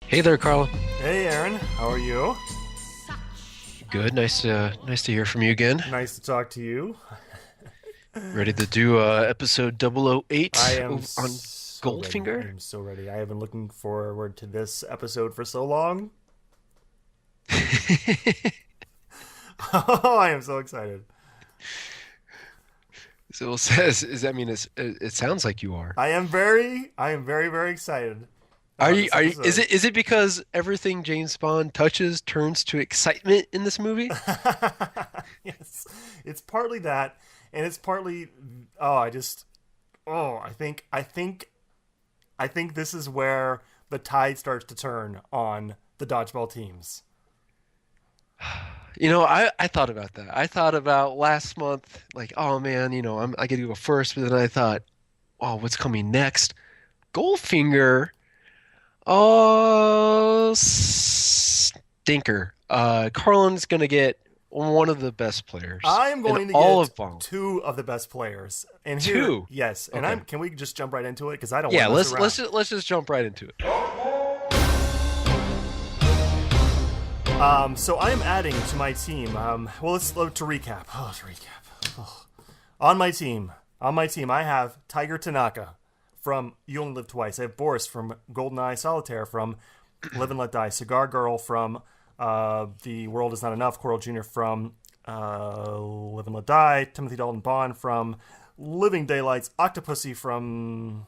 Hey there, Carl. Hey Aaron, how are you? Good. Nice to hear from you again. Nice to talk to you. Ready to do episode I 008 am on so ready. I Goldfinger? am so ready. I have been looking forward to this episode for so long. Oh, I am so excited. So it says, is that mean it sounds like you are. I am very excited Are about you this are you, is episode. it because everything James Bond touches turns to excitement in this movie? Yes, it's partly that, and it's partly. Oh, I just. Oh, I think this is where the tide starts to turn on the dodgeball teams. I thought about that. I thought about last month, like, oh man, I get to go first, but then I thought, oh, what's coming next? Goldfinger. Oh, stinker. Carlin's gonna get one of the best players I am in going to all get of Bond. two of the best players, and here, Two. yes, and Okay. I'm. Can we just jump right into it? Because I don't want Yeah, to mess let's around. just jump right into it. So I am adding to my team. Well, to recap. Oh, to recap. Oh. On my team, I have Tiger Tanaka from You Only Live Twice. I have Boris from GoldenEye Solitaire from Live and Let Die. Cigar Girl from The World Is Not Enough. Coral Jr. from Live and Let Die. Timothy Dalton Bond from Living Daylights. Octopussy from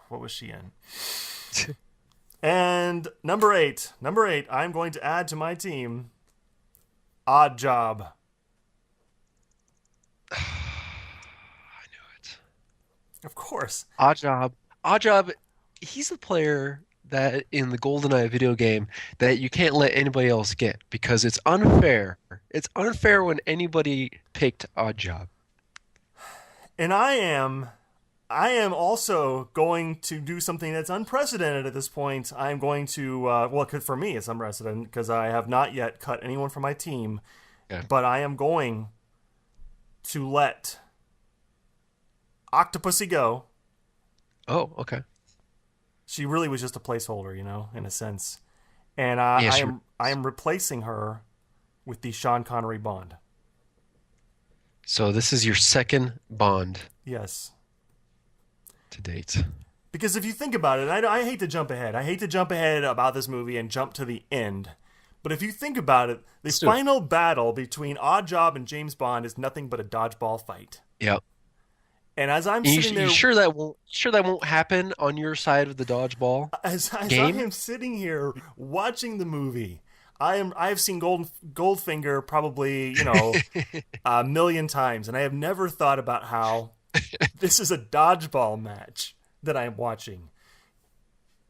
what was she in? And number eight, I'm going to add to my team Odd Job. I knew it. Of course. Odd job. Odd job. He's a player that in the GoldenEye video game that you can't let anybody else get because it's unfair. It's unfair when anybody picked Odd Job. And I am also going to do something that's unprecedented at this point. I'm going to well, for me it's unprecedented because I have not yet cut anyone from my team, Yeah. but I am going to let Octopussy go. Oh, okay. She really was just a placeholder, in a sense. And Yeah, I sure. am I am replacing her with the Sean Connery Bond. So this is your second Bond Yes. to date. Because if you think about it, I hate to jump ahead. I hate to jump ahead about this movie and jump to the end. But if you think about it, the Let's do it. final battle between Oddjob and James Bond is nothing but a dodgeball fight. Yeah. And as I'm And sitting you there, sure that won't happen on your side of the dodgeball as I game? am sitting here watching the movie, I have seen Goldfinger probably a million times, and I have never thought about how this is a dodgeball match that I am watching.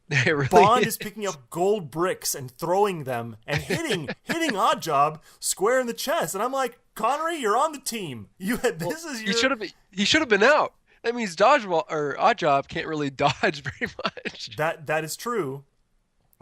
It Bond really is picking is. up gold bricks and throwing them and hitting Oddjob square in the chest, and I'm like, Connery, you're on the team. You had Well, this is he your should have he should have been out. That means dodgeball or odd job can't really dodge very much. that is true.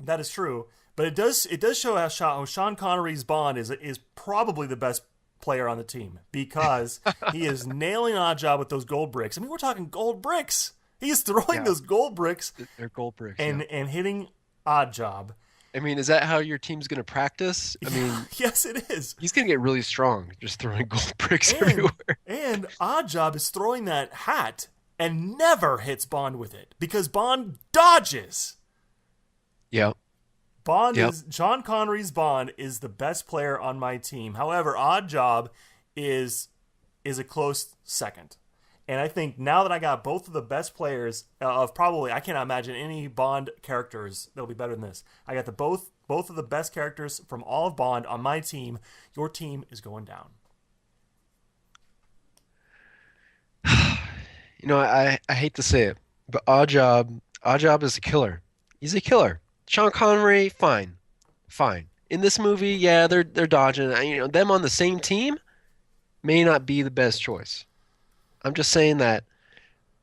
That is true. But it does show how Sean Connery's Bond is probably the best player on the team because he is nailing Oddjob with those gold bricks. I mean, we're talking gold bricks. He is throwing Yeah, those gold bricks they're gold bricks. Yeah. and hitting Oddjob. I mean, is that how your team's gonna practice? I mean, Yes, it is. he's gonna get really strong just throwing gold bricks And everywhere. and Oddjob is throwing that hat and never hits Bond with it because Bond dodges. Yep. Bond Yep. is Sean Connery's Bond is the best player on my team. However, Oddjob is is a close second. And I think now that I got both of the best players of probably I cannot imagine any Bond characters that'll be better than this. I got the both of the best characters from all of Bond on my team. Your team is going down. I hate to say it, but Odd Job is a killer. He's a killer. Sean Connery, fine, fine. In this movie, yeah, they're dodging. Them on the same team may not be the best choice. I'm just saying that.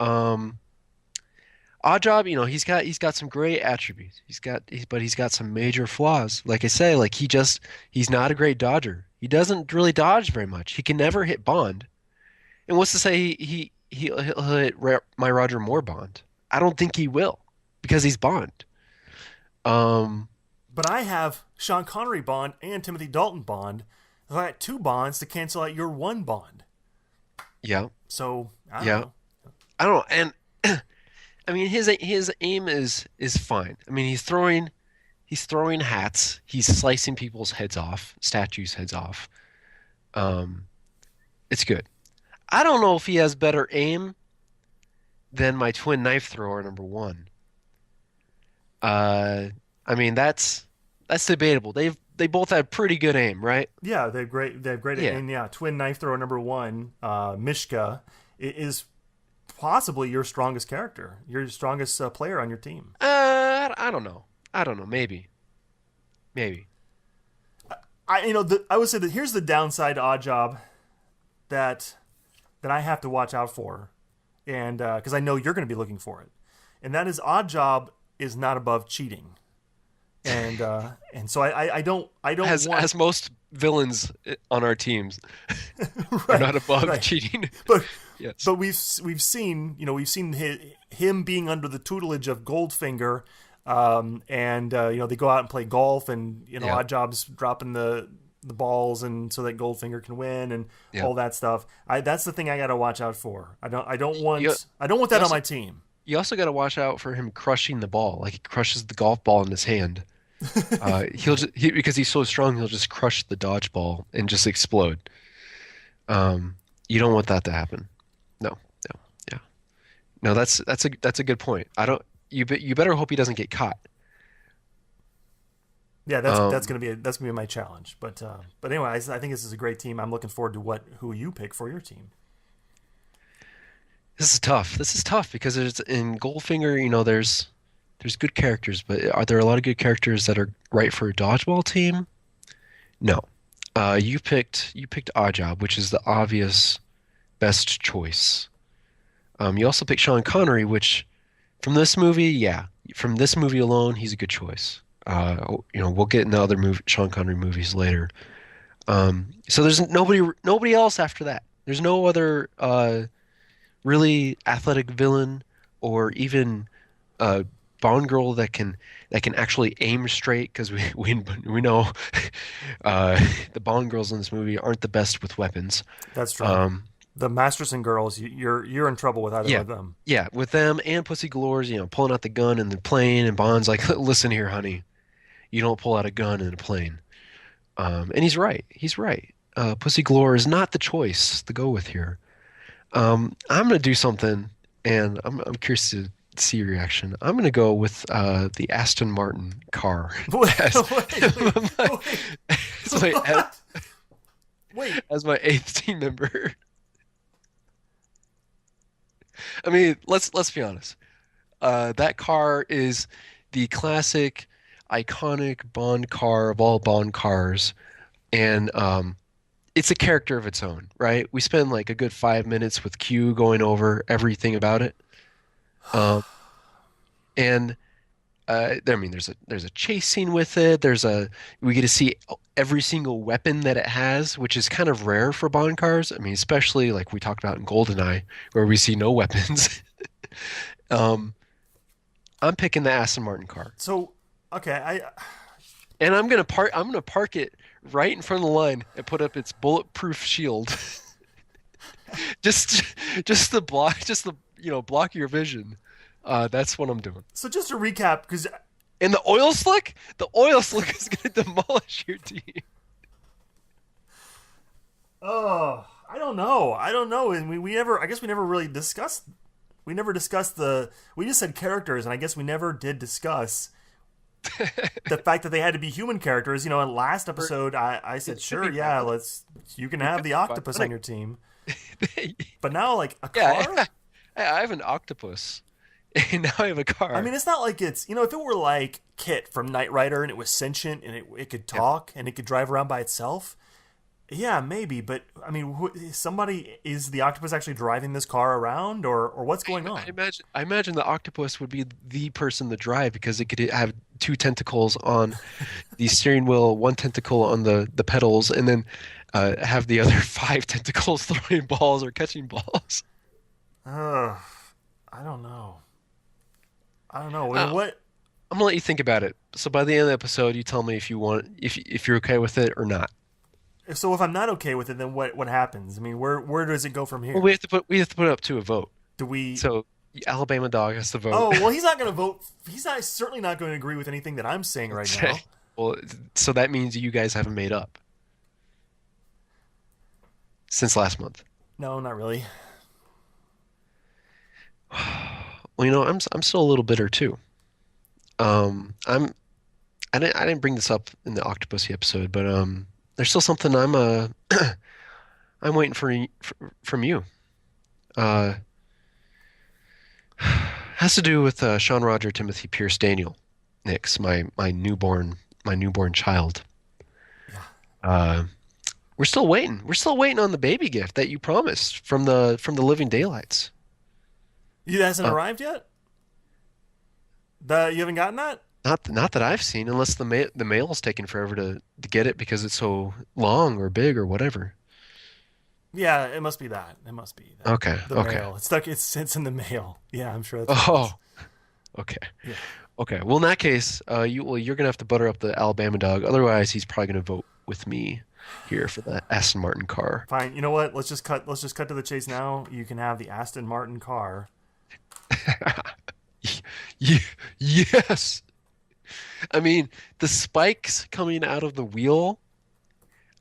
Um, Odd Job, he's got some great attributes. But he's got some major flaws. Like I say, like he's not a great dodger. He doesn't really dodge very much. He can never hit Bond. And what's to say he'll hit my Roger Moore Bond? I don't think he will because he's Bond. Um, But I have Sean Connery Bond and Timothy Dalton Bond. So I got two bonds to cancel out your one bond. yeah, So I don't yeah. know. I don't know. And I mean, his aim is fine. I mean, he's throwing hats. He's slicing people's heads off, statues' heads off. Um, it's good. I don't know if he has better aim than my twin knife thrower number one. Uh, I mean, that's debatable. They both have pretty good aim, right? Yeah, they have great. They have great. Yeah. And yeah, twin knife thrower number one, Mishka, is possibly your strongest character, your strongest player on your team. I don't know. I don't know. Maybe. Maybe. I would say that here's the downside to Odd Job that I have to watch out for, and because I know you're going to be looking for it, and that is Odd Job is not above cheating, and so I don't want As most villains on our teams are right not above right, cheating. but Yes. but we've seen him being under the tutelage of Goldfinger, and they go out and play golf, and Yeah. Odd Job's dropping the balls, and so that Goldfinger can win, and Yeah. all that stuff. That's the thing I got to watch out for. You, I don't want you that on also my team. you also got to watch out for him crushing the ball. Like he crushes the golf ball in his hand. Because he's so strong, he'll just crush the dodgeball and just explode. Um, you don't want that to happen. No, no, yeah, no. That's a good point. I don't. You better hope he doesn't get caught. Yeah, Um, that's gonna be my challenge. But anyway, I think this is a great team. I'm looking forward to what who you pick for your team. this is tough. This is tough because there's in Goldfinger, there's good characters, but are there a lot of good characters that are right for a dodgeball team? No. You picked Oddjob, which is the obvious best choice. You also picked Sean Connery, which from this movie, yeah, from this movie alone, he's a good choice. We'll get into other Sean Connery movies later. So there's nobody else after that. There's no other really athletic villain or even a Bond girl that can actually aim straight because we know uh, the Bond girls in this movie aren't the best with weapons. That's true. Um, The Masterson girls, you're in trouble with either yeah, of them. yeah, with them and Pussy Galores, pulling out the gun in the plane, and Bond's like, "Listen here, honey, you don't pull out a gun in a plane." And he's right. He's right. Pussy Galore is not the choice to go with here. I'm gonna do something, and I'm curious to see your reaction. I'm gonna go with the Aston Martin car Wait, as wait, my, wait, as my what? Wait. as my eighth team member. I mean, let's be honest. That car is the classic, iconic Bond car of all Bond cars, and it's a character of its own, right? We spend like a good 5 minutes with Q going over everything about it. Um, and I mean, there's a chase scene with it. We get to see every single weapon that it has, which is kind of rare for Bond cars. I mean, especially like we talked about in GoldenEye, where we see no weapons. Um, I'm picking the Aston Martin car, So, okay, I and I'm gonna park it right in front of the line and put up its bulletproof shield, just just the block, block your vision. That's what I'm doing. so just to recap, because And the oil slick is going to demolish your team. I don't know, and we never, I guess we never really discussed. We never discussed We just said characters, and I guess we never did discuss the fact that they had to be human characters. In last episode, I said, It could sure, be yeah, violent. you can It have could the be octopus on violent. your team. But now, like, a Yeah, car? I have an octopus, and now I have a I car. mean, it's not like if it were like Kit from Knight Rider and it was sentient and it could Yeah. talk and it could drive around by itself, yeah, maybe. But I mean, is the octopus actually driving this car around, or what's going on? I imagine the octopus would be the person to drive because it could have two tentacles on the steering wheel, one tentacle on the pedals, and then have the other five tentacles throwing balls or catching balls. Ugh, I don't know. I don't know. Uh, What? I'm gonna let you think about it. So by the end of the episode, you tell me if you want, if you're okay with it or not. So if I'm not okay with it, then what happens? I mean, where does it go from Well, here? we have to put it up to a vote. Do we? So Alabama dog has to vote. Oh well, he's not going to vote. He's not certainly not going to agree with anything that I'm saying right Okay. now. Well, so that means you guys haven't made up since last month. No, not really. Well, I'm still a little bitter too. I'm I didn't bring this up in the Octopussy episode, but there's still something I'm waiting from you. Uh, has to do with Sean Roger Timothy Pierce Daniel, Nix, my newborn child. Yeah, Uh, we're still waiting. We're still waiting on the baby gift that you promised from the Living Daylights. it hasn't Uh, arrived yet. You haven't gotten that? not that I've seen, unless the mail's taking forever to get it because it's so long or big or whatever. Yeah, it must be that. It must be that. Okay, The okay. mail. It's stuck. It's in the mail. Yeah, I'm sure that's what it Oh, is. okay. Yeah. Okay. Well, in that case, you're gonna have to butter up the Alabama dog. Otherwise, he's probably gonna vote with me here for the Aston Martin car. Fine. You know what? Let's just cut. Let's just cut to the chase now. You can have the Aston Martin car. Ye- Yes. I mean, the spikes coming out of the wheel.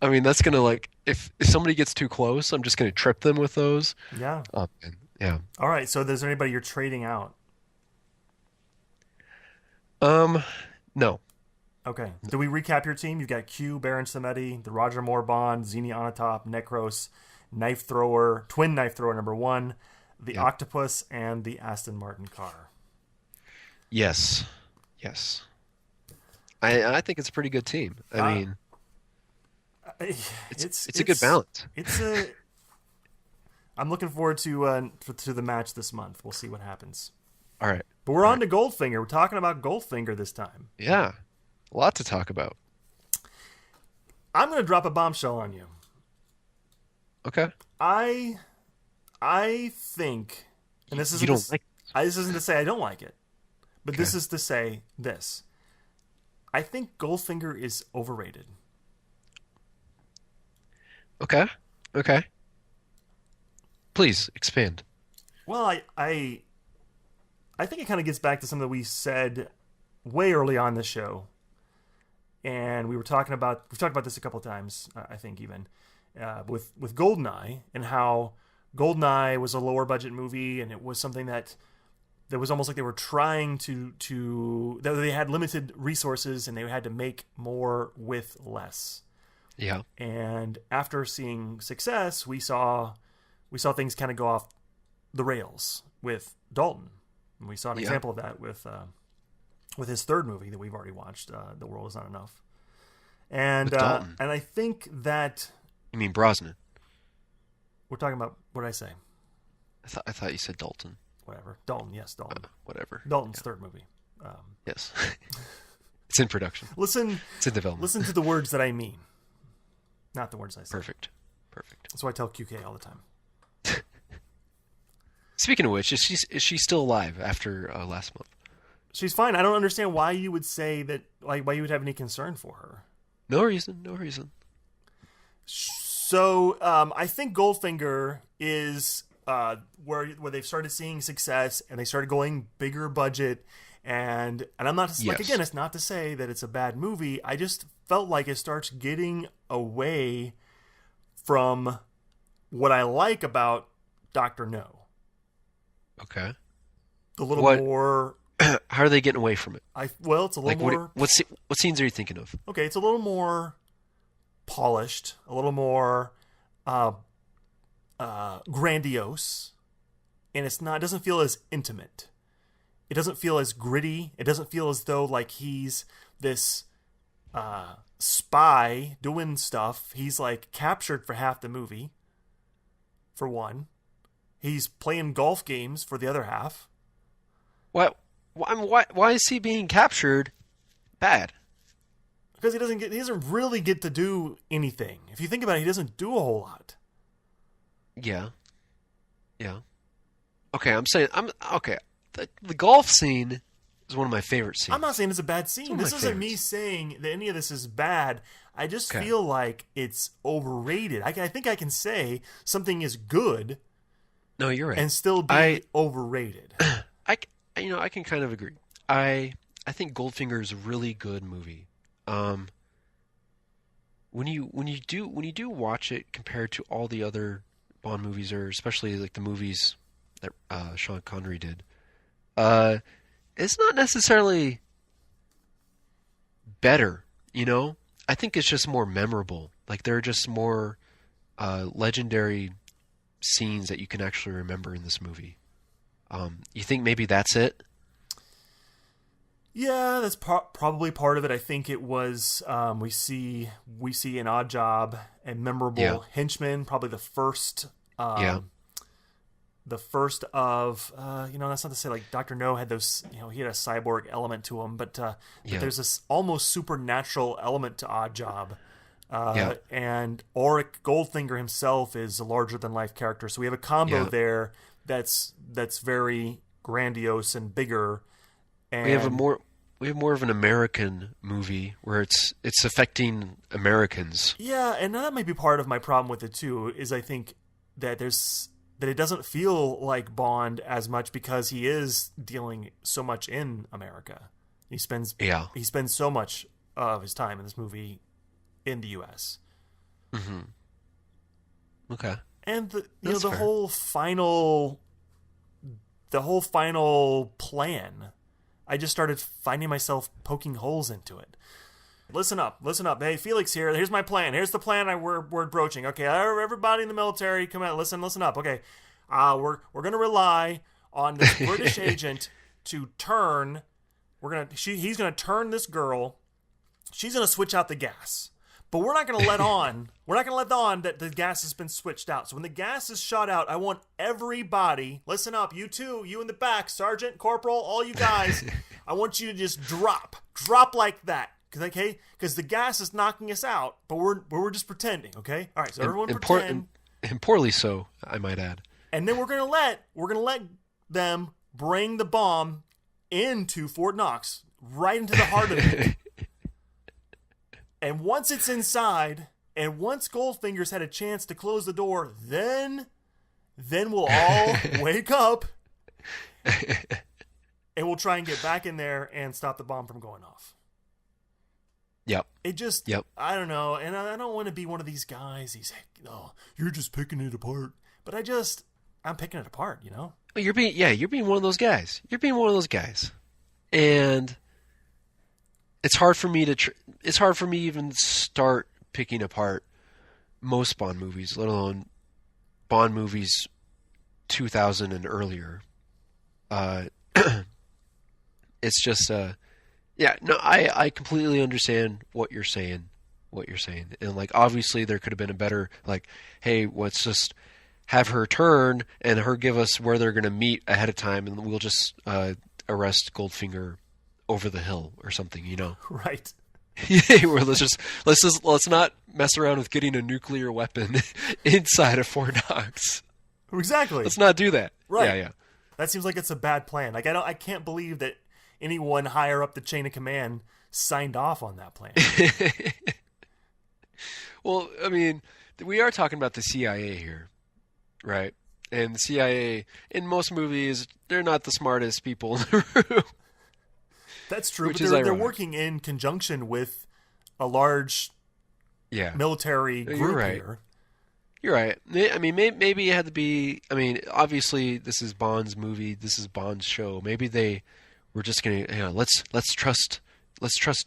I mean, that's gonna like if somebody gets too close, I'm just gonna trip them with those. Yeah. And yeah. All right. So, is there anybody you're trading out? Um, no. Okay. Do we recap your team? You've got Q, Baron Samedi, the Roger Moore Bond, Xenia Onatop, Necros, Knife Thrower, Twin Knife Thrower number one, the Yep. Octopus, and the Aston Martin car. Yes. Yes. I think it's a pretty good team. I Uh, mean, it's it's a good balance. it's a. I'm looking forward to the match this month. We'll see what happens. All right. But we're All on right. to Goldfinger. We're talking about Goldfinger this time. Yeah. A lot to talk about. I'm going to drop a bombshell on you. Okay. I I think, and You don't like this isn't to say I don't like it, but okay. this is to say this. I think Goldfinger is overrated. Okay. Okay. Please expand. Well, I think it kind of gets back to something that we said way early on this show, and we've talked about this a couple of times. I think even with Goldeneye and how Goldeneye was a lower budget movie, and it was something that was almost like they were trying to that they had limited resources and they had to make more with less. Yeah. And after seeing success, we saw things kind of go off the rails with Dalton. And we saw an Yeah. example of that with his third movie that we've already watched, The World Is Not Enough. With Dalton. And I think that You mean Brosnan? we're talking about, what did I say? I thought you said Dalton. Whatever. Dalton, yes, Dalton. Whatever. Dalton's Yeah. third movie. Yes. It's in production. Listen, It's in development. listen to the words that I mean, not the words I say. Perfect. Perfect. That's what I tell QK all the time. Speaking of which, is she still alive after last month? She's fine. I don't understand why you would say that, like, why you would have any concern for her. No reason. No reason. So I think Goldfinger is where they've started seeing success and they started going bigger budget, and I'm not like, Yes. again, it's not to say that it's a bad movie. I just felt like it starts getting away from what I like about Doctor No. Okay. The little What? more How are they getting away from it? it's a little Like more what scenes are you thinking of? okay, it's a little more polished, a little more grandiose, and it doesn't feel as intimate. It doesn't feel as gritty. It doesn't feel as though like he's this spy doing stuff. He's like captured for half the movie, for one. He's playing golf games for the other half. Why is he being captured? Bad. Because he doesn't really get to do anything. If you think about it, he doesn't do a whole lot. Yeah. Yeah. Okay, I'm saying I'm okay. The golf scene It's one of my favorite I'm not scenes. saying it's a bad It's scene. one of my This isn't me favorites. saying that any of this is bad. I just Okay. feel like it's overrated. I think I can say something is good No, you're right. and still I be overrated. I I can kind of agree. I I think Goldfinger is a really good movie. Um, when you do watch it compared to all the other Bond movies, or especially like the movies that Sean Connery did, uh, it's not necessarily better. You know, I think it's just more memorable. Like there are just more legendary scenes that you can actually remember in this movie. You think maybe that's it? Yeah, that's probably part of it. I think it was we see an Odd Job and Yeah, memorable henchman, probably yeah, the first of that's not to say like Dr. No had those, he had a cyborg element to him, but yeah, there's this almost supernatural element to Odd Job. yeah, And Auric Goldfinger himself is a larger than life character, so we have a combo yeah. there that's very grandiose and bigger. We have a And more we have more of an American movie where it's affecting Americans. yeah, and that might be part of my problem with it too. Is I think that it doesn't feel like Bond as much because he is dealing so much in America. He spends Yeah. he spends so much of his time in this movie in the U.S. Hmm. Okay. And That's fair. the whole final plan. I just started finding myself poking holes into it. Listen up, listen up. Hey, Felix here. Here's my plan. Here's the plan we're broaching. Okay, everybody in the military, come out. Listen up. Okay, we're gonna rely on this British agent to turn. He's gonna turn this girl. She's gonna switch out the gas. But we're not going to let on. We're not going to let on that the gas has been switched out. So when the gas is shot out, I want everybody, listen up, you too, you in the back, Sergeant, Corporal, all you guys, I want you to just drop like that. Okay? Because the gas is knocking us out, but we're just pretending. Okay? All right. So And, everyone and, poor, pretend, and poorly so, I might add. and then we're gonna let them bring the bomb into Fort Knox, right into the heart of it. And once it's inside, and once Goldfinger's had a chance to close the door, then we'll all wake up and we'll try and get back in there and stop the bomb from going off. Yep. It just, Yep. I don't know, and I don't want to be one of these guys. He's like, oh, you're just picking it apart. But I'm picking it apart, you know? You're being one of those guys. You're being one of those guys. And it's hard for me it's hard for me even start picking apart most Bond movies, let alone Bond movies 2000 and earlier. Uh, it's just yeah, no, I completely understand what you're saying, and like obviously there could have been a better like, hey, let's just have her turn and her give us where they're going to meet ahead of time, and we'll just arrest Goldfinger over the hill or something, you know. Right. Yeah, well, let's not mess around with getting a nuclear weapon inside of Fort Knox. Exactly. Let's not do that. Right. Yeah, That seems like it's a bad plan. Like I can't believe that anyone higher up the chain of command signed off on that plan. yeah. Well, I mean, we are talking about the CIA here, right? And the CIA, in most movies, they're not the smartest people in the room, That's true, which but is they're ironic. working in conjunction with a large Yeah, military you're group right. here. You're right. I mean, maybe it had to be. I mean, obviously, this is Bond's movie. This is Bond's show. Maybe they were just gonna, let's trust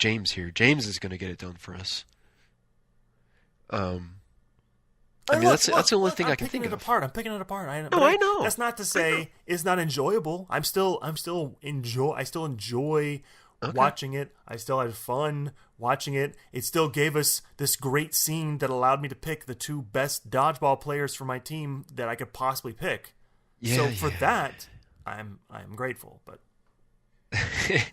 James here. James is gonna get it done for us. Um, I Hey, mean, that's the only look! thing I'm I can picking think it of. apart. I'm picking it apart. No, I know. That's not to I know. say it's not enjoyable. I still enjoy Okay. watching it. I still had fun watching it. It still gave us this great scene that allowed me to pick the two best dodgeball players for my team that I could possibly pick. So Yeah, for that, I'm grateful. But yeah.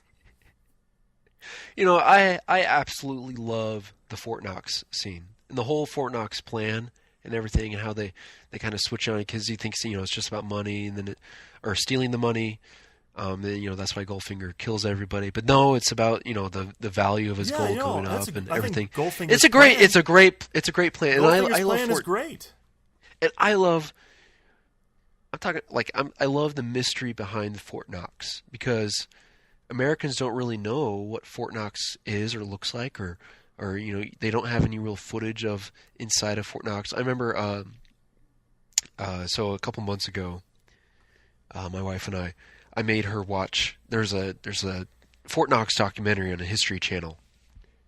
I absolutely love the Fort Knox scene and the whole Fort Knox plan and everything, and how they kind of switch on it because he thinks it's just about money, and then or stealing the money. Then, that's why Goldfinger kills everybody. But no, it's about the value of his Yeah, gold going that's up and I think everything. Goldfinger's plan. It's a great plan, and Goldfinger's I love plan is Fort great. and I love. I'm talking like I love the mystery behind Fort Knox because Americans don't really know what Fort Knox is or looks like, or they don't have any real footage of inside of Fort Knox. I remember so a couple months ago, my wife and I made her watch. There's a Fort Knox documentary on the History Channel,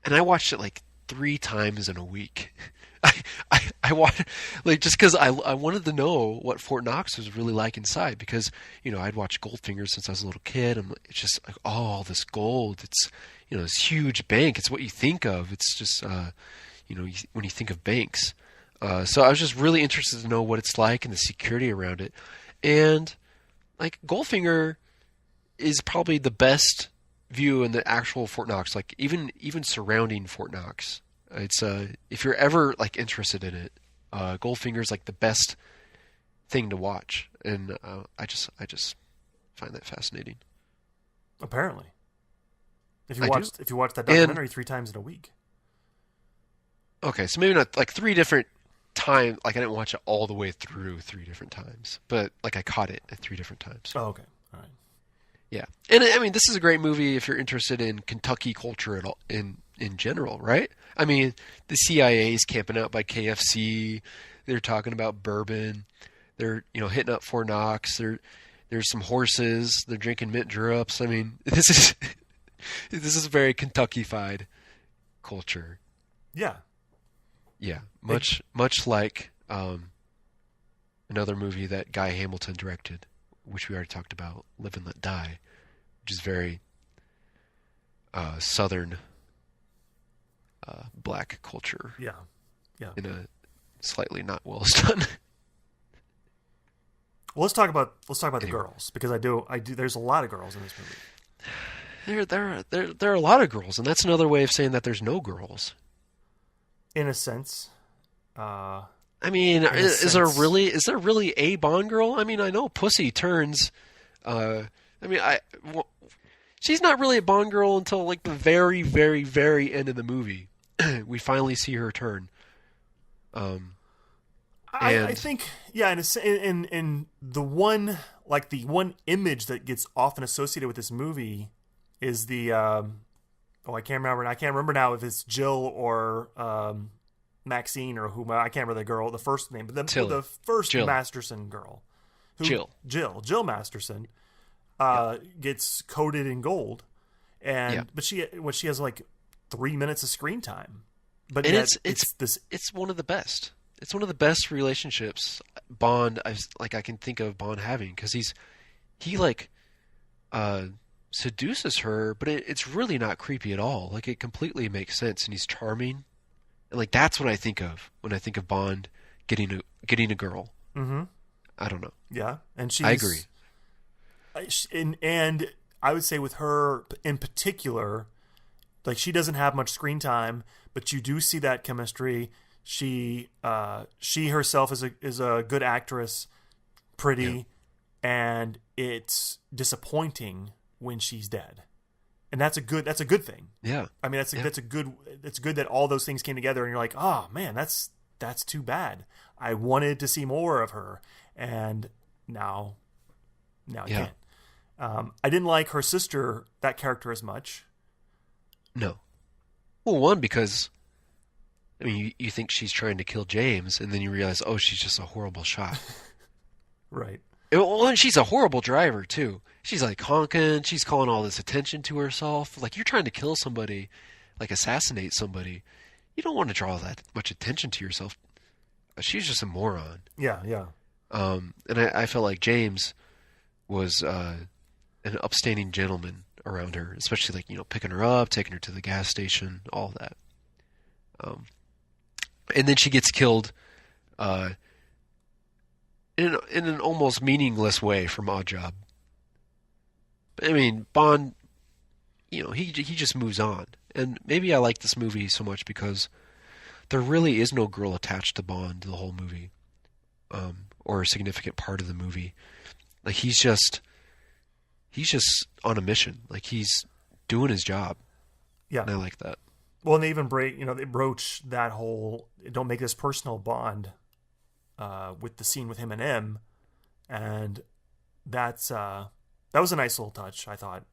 and I watched it like 3 times in a week. I wanted like just because I wanted to know what Fort Knox was really like inside because I'd watched Goldfinger since I was a little kid. It's just like all this gold. It's this huge bank. It's what you think of. It's just when you think of banks. So I was just really interested to know what it's like and the security around it. And like Goldfinger is probably the best view in the actual Fort Knox. Like even surrounding Fort Knox. It's if you're ever like interested in it, Goldfinger's like the best thing to watch, and I just find that fascinating. Apparently, I do. if you watch that And documentary 3 times in a week. okay, so maybe not like 3 different times. Like I didn't watch it all the way through 3 different times, but like I caught it at 3 different times. Oh, okay, all right. Yeah, and I mean this is a great movie if you're interested in Kentucky culture at all in general, right? I mean the CIA is camping out by KFC. They're talking about bourbon. They're hitting up Fort Knox. There's some horses. They're drinking mint juleps. I mean this is very Kentucky-fied culture. Yeah, Yeah, much like another movie that Guy Hamilton directed, which we already talked about, Live and Let Die, which is very southern black culture yeah, yeah. in a slightly not well done. Well, let's talk about the Anyway, girls because I do. There's a lot of girls in this movie. there are a lot of girls, and that's another way of saying that there's no girls. In a sense, uh, I mean, in a sense, is there really a Bond girl? I mean, I know Pussy turns. I mean, well, she's not really a Bond girl until like the very, very, very end of the movie. We finally see her turn. Um, I and think yeah. In the one image that gets often associated with this movie is the I can't remember. I can't remember now if it's Jill or Maxine or who. I can't remember the girl, the first name, but the first Jill, Masterson girl, Jill. Jill Masterson, Yeah, gets coated in gold, yeah. but she has like 3 minutes of screen time, but And yet it's this it's one of the best. It's one of the best relationships Bond I can think of Bond having because he like uh seduces her, but it's really not creepy at all. Like it completely makes sense, and he's charming, and like that's what I think of when I think of Bond getting a girl. mm-hmm, I don't know. yeah, and I agree. and I would say with her in particular, like she doesn't have much screen time, but you do see that chemistry. She herself is a good actress, Yeah, pretty, and it's disappointing when she's dead, and that's a good thing. yeah, I mean yeah, it's good that all those things came together, and you're like, oh man, that's too bad. I wanted to see more of her, and now I yeah. can't. I didn't like her sister, that character, as much. No. Well, one because I mean you think she's trying to kill James, and then you realize oh she's just a horrible shot. Right. Well, and she's a horrible driver too. She's like honking. She's calling all this attention to herself. Like you're trying to kill somebody, like assassinate somebody. You don't want to draw that much attention to yourself. She's just a moron. Yeah, yeah. And I felt like James was an upstanding gentleman around her, especially like picking her up, taking her to the gas station, all that. Um, and then she gets killed uh, in an almost meaningless way from Oddjob. I mean, Bond, he just moves on. And maybe I like this movie so much because there really is no girl attached to Bond the whole movie, or a significant part of the movie. Like he's just he's just on a mission. Like he's doing his job, Yeah. and I like that. Well, and they even they broach that whole don't make this personal bond with the scene with him and M, and that was a nice little touch, I thought.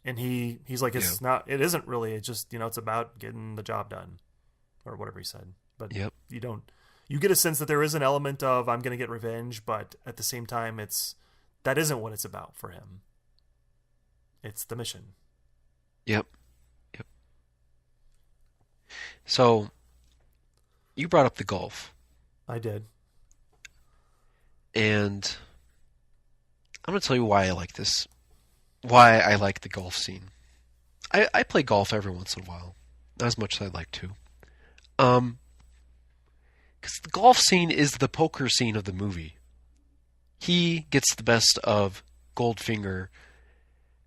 And he's like, Yeah. it isn't really. It's just it's about getting the job done, or whatever he said. But Yep. you get a sense that there is an element of I'm going to get revenge, but at the same time, that isn't what it's about for him. It's the mission. Yep. Yep. So you brought up the golf, I did. and I'm gonna tell you why I like this. Why I like the golf scene. I play golf every once in a while, not as much as I'd like to. Um, because the golf scene is the poker scene of the movie. He gets the best of Goldfinger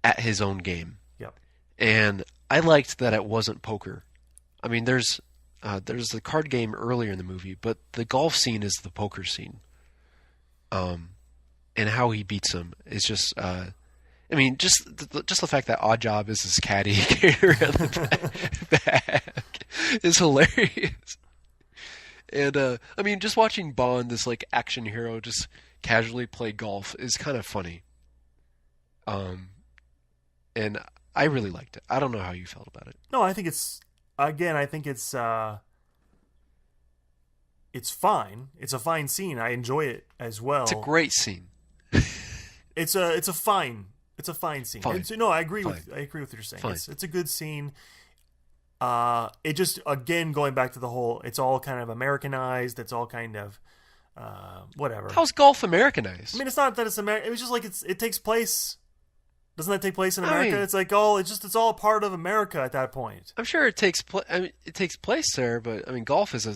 at his own game, Yep. and I liked that it wasn't poker. I mean, there's the card game earlier in the movie, but the golf scene is the poker scene. And how he beats him is just, I mean, just the fact that Oddjob is his caddy around the back is hilarious. And I mean, just watching Bond, this like action hero, just casually play golf is kind of funny. And I really liked it. I don't know how you felt about it. No, I think it's fine. It's a fine scene. I enjoy it as It's a well. great scene. It's a fine scene. Fine. No, I agree Fine. I agree with what you're saying. Fine. It's a good scene. It just again going back to the whole. It's all kind of Americanized. It's all kind of whatever. How's golf Americanized? I mean, it's not that it's American. It was just like it takes place. Doesn't that take place in I America? mean- It's like all it's all a part of America at that point. I'm sure it takes I mean, it takes place there, but I mean, golf is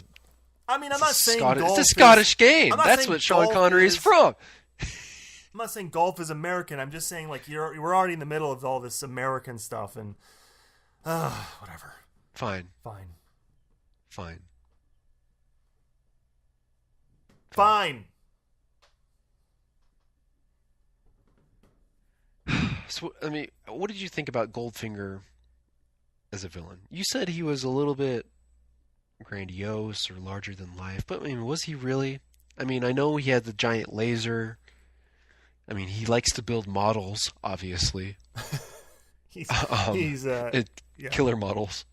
I mean, I'm not saying golf it's a Scottish game. I'm not That's saying what Sean golf Connery is from. I'm not saying golf is American. I'm just saying like we're already in the middle of all this American stuff and whatever. Fine, Fine. fine. Fine. So, I mean, what did you think about Goldfinger as a villain? You said he was a little bit grandiose or larger than life, but I mean, was he really? I mean, I know he had the giant laser. I mean, he likes to build models, obviously. He's Um, he's it, yeah. Killer models.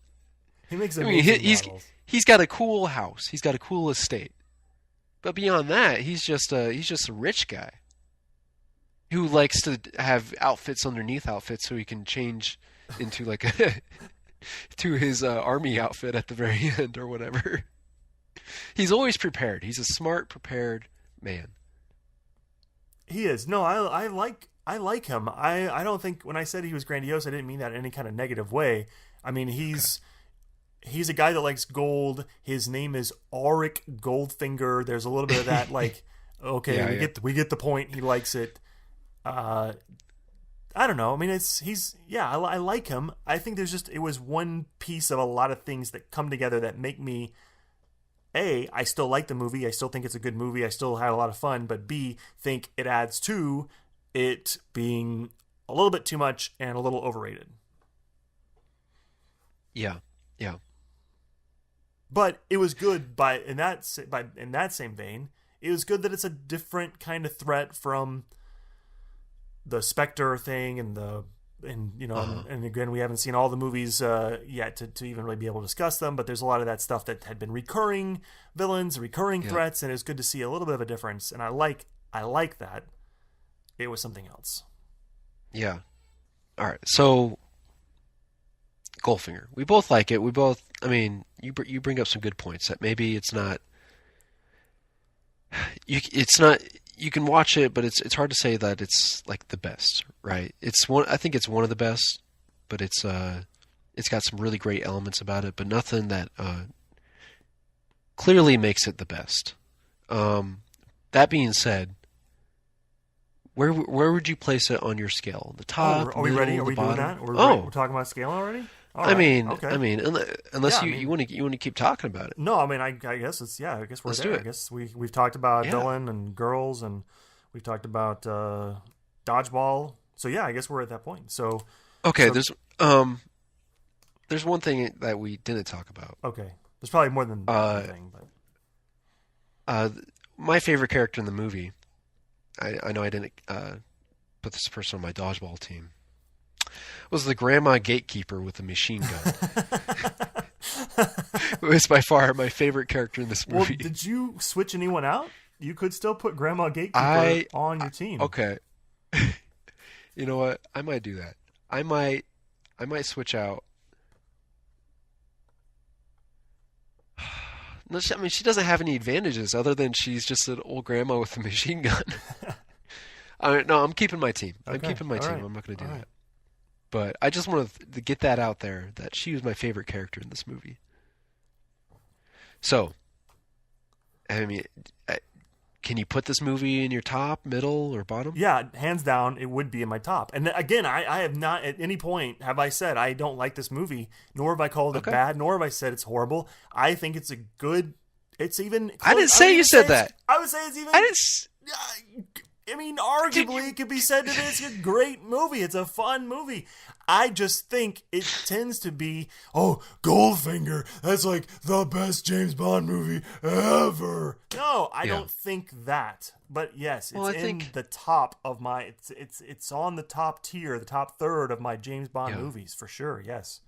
He makes I mean, amazing he's models. he's got a cool house. He's got a cool estate. But beyond that, he's just a rich guy who likes to have outfits underneath outfits so he can change into like to his army outfit at the very end or whatever. He's always prepared. He's a smart, prepared man. He is. No, I like him. I don't think when I said he was grandiose, I didn't mean that in any kind of negative way. I mean, he's a guy that likes gold. His name is Auric Goldfinger. There's a little bit of that like okay, Yeah, we get the point. He likes it. I don't know. I mean, I like him. I think it was one piece of a lot of things that come together that make me I still like the movie. I still think it's a good movie. I still had a lot of fun, but B, think it adds to it being a little bit too much and a little overrated. Yeah. Yeah. But it was good in that same vein. It was good that it's a different kind of threat from the Spectre thing and and again we haven't seen all the movies yet to even really be able to discuss them, but there's a lot of that stuff that had been recurring villains, recurring threats, and it's good to see a little bit of a difference, and I like that. It was something else. Yeah. All right. So Goldfinger. We both like it. We both. I mean, you bring up some good points that maybe it's not. It's not. You can watch it, but it's hard to say that it's like the best, right? It's one. I think it's one of the best, but it's got some really great elements about it, but nothing that clearly makes it the best. That being said, where would you place it on your scale? The top, Are we ready? Are middle, we the doing bottom? that? We're talking about scale already? All I right. mean, Okay. unless Yeah, you want to keep talking about it. No, I mean, I guess it's I guess we're Let's there. do it. I guess we've talked about Yeah. villain and girls, and we've talked about dodgeball So yeah, I guess we're at that point. So Okay, so there's one thing that we didn't talk about. okay, there's probably more than one Uh, thing, but uh, my favorite character in the movie. I know I didn't put this person on my dodgeball team. Was the grandma gatekeeper with the machine gun. It was by far my favorite character in this well, movie. did you switch anyone out? You could still put Grandma Gatekeeper I on your team. okay. You know what? I might do that. I might switch out. No, I mean she doesn't have any advantages other than she's just an old grandma with a machine gun. No, I'm keeping my team. I'm Okay, keeping my all team. right, I'm not going to all do right. that. But I just wanted to get that out there that she was my favorite character in this movie. So, I mean, uh, can you put this movie in your top, middle, or bottom? Yeah, hands down, it would be in my top. And again, I have not at any point have I said I don't like this movie, nor have I called it Okay. bad, nor have I said it's horrible. I think it's a good. It's even. I didn't I would say you even said it's- that. I would say it's even. I didn't. S- I mean, Did arguably, you? it could be said that it's a great movie. It's a fun movie. I just think it tends to be, oh, Goldfinger, that's like the best James Bond movie ever. No, I Yeah. don't think that. But yes, Well, it's I in think. the top of my. It's on the top tier, the top third of my James Bond Yeah. movies for sure. Yes.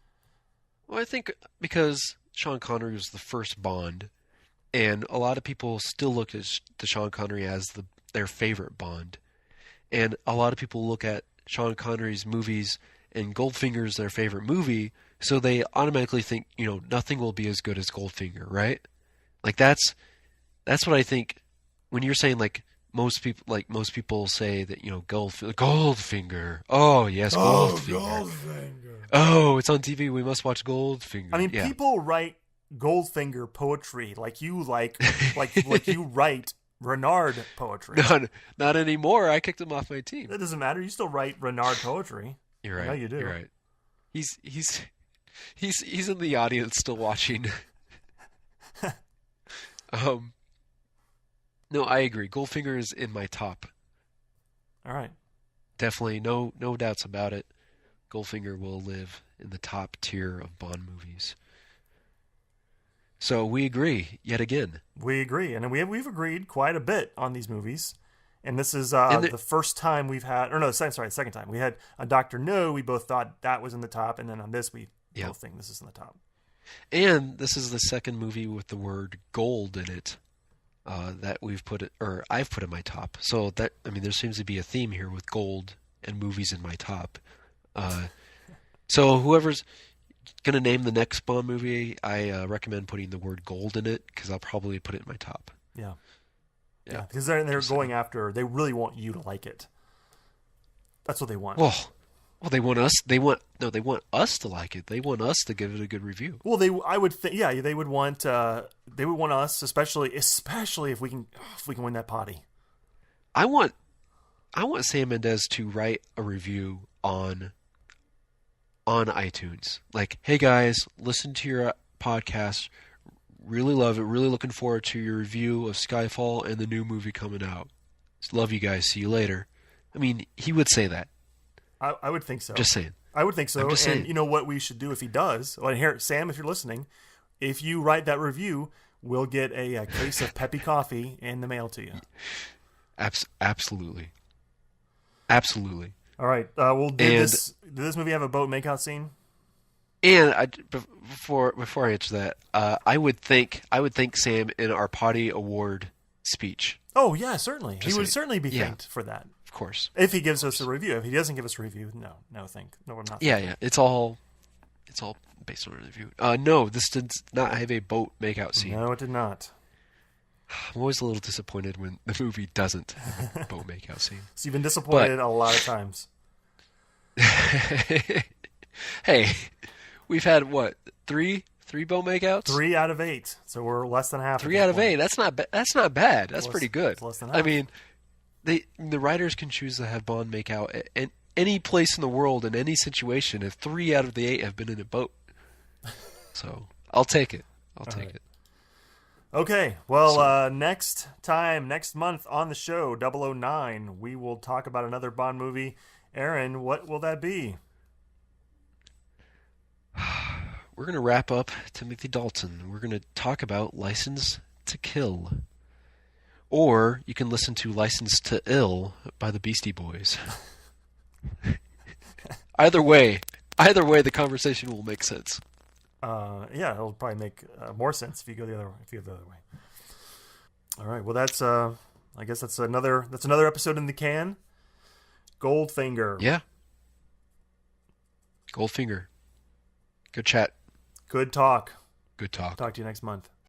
Well, I think because Sean Connery was the first Bond, and a lot of people still look at the Sean Connery as their favorite Bond, and a lot of people look at Sean Connery's movies and Goldfinger's their favorite movie, so they automatically think nothing will be as good as Goldfinger, right? Like that's what I think when you're saying most people say that Goldfinger. Oh yes, Oh, Goldfinger. Goldfinger. Oh, it's on TV. We must watch Goldfinger. I mean, Yeah. people write Goldfinger poetry like like you write Renard poetry. Not anymore. I kicked him off my team. That doesn't matter. You still write Renard poetry. You're I right. know you do. You're right. He's in the audience still watching. um, no, I agree. Goldfinger is in my top. All right. Definitely, no doubts about it. Goldfinger will live in the top tier of Bond movies. So we agree yet again. We agree, and we've agreed quite a bit on these movies. And this is And the first time we've had, or no, second time we had a Doctor No. We both thought that was in the top, and then on this we Yeah. both think this is in the top. And this is the second movie with the word gold in it that I've put in my top. So there seems to be a theme here with gold and movies in my top. So whoever's gonna name the next Bond movie, I recommend putting the word gold in it because I'll probably put it in my top. Yeah, Yeah. because they're going after. They really want you to like it. That's what they want. Well, they want us. They want us to like it. They want us to give it a good review. Well, I would think, yeah, they would want us, especially if we can win that potty. I want Sam Mendes to write a review on iTunes. Like, hey guys, listen to your podcast. Really love it. Really looking forward to your review of Skyfall and the new movie coming out. Love you guys. See you later. I mean, he would say that. I would think so. Just saying. I would think so. I'm just And saying. you know what we should do if he does? Well, here, Sam, if you're listening, if you write that review, we'll get a case of Peppy coffee in the mail to you. Absolutely. Absolutely. All right. Well, did And- this movie have a boat makeout scene? And before I answer that, I would thank Sam in our potty award speech. Oh yeah, certainly. Just He would saying. certainly be Yeah. thanked for that. Of course. If he gives us a review. If he doesn't give us a review, no, I'm not. Yeah. It's all based on a review. No, this did not have a boat makeout scene. No, it did not. I'm always a little disappointed when the movie doesn't have a boat makeout scene. So you've been disappointed a lot of times. Hey, we've had what, three boat makeouts? 3 out of 8. So we're less than half. Three out of 8. That's not that's not bad. That's Less- pretty good. it's less than I half. mean, the writers can choose to have Bond make out at any place in the world in any situation. If 3 out of the 8 have been in a boat, so I'll take it. I'll take right. it. Okay, well, next month on the show, 009, we will talk about another Bond movie, Aaron, what will that be? We're going to wrap up Timothy Dalton. We're going to talk about License to Kill. Or you can listen to License to Ill by the Beastie Boys. Either way, the conversation will make sense. Yeah, it'll probably make more sense if you go the other way. All right. Well, that's I guess that's another episode in the can. Goldfinger. Yeah, Goldfinger. Good chat. Good talk. Good talk. Talk to you next month.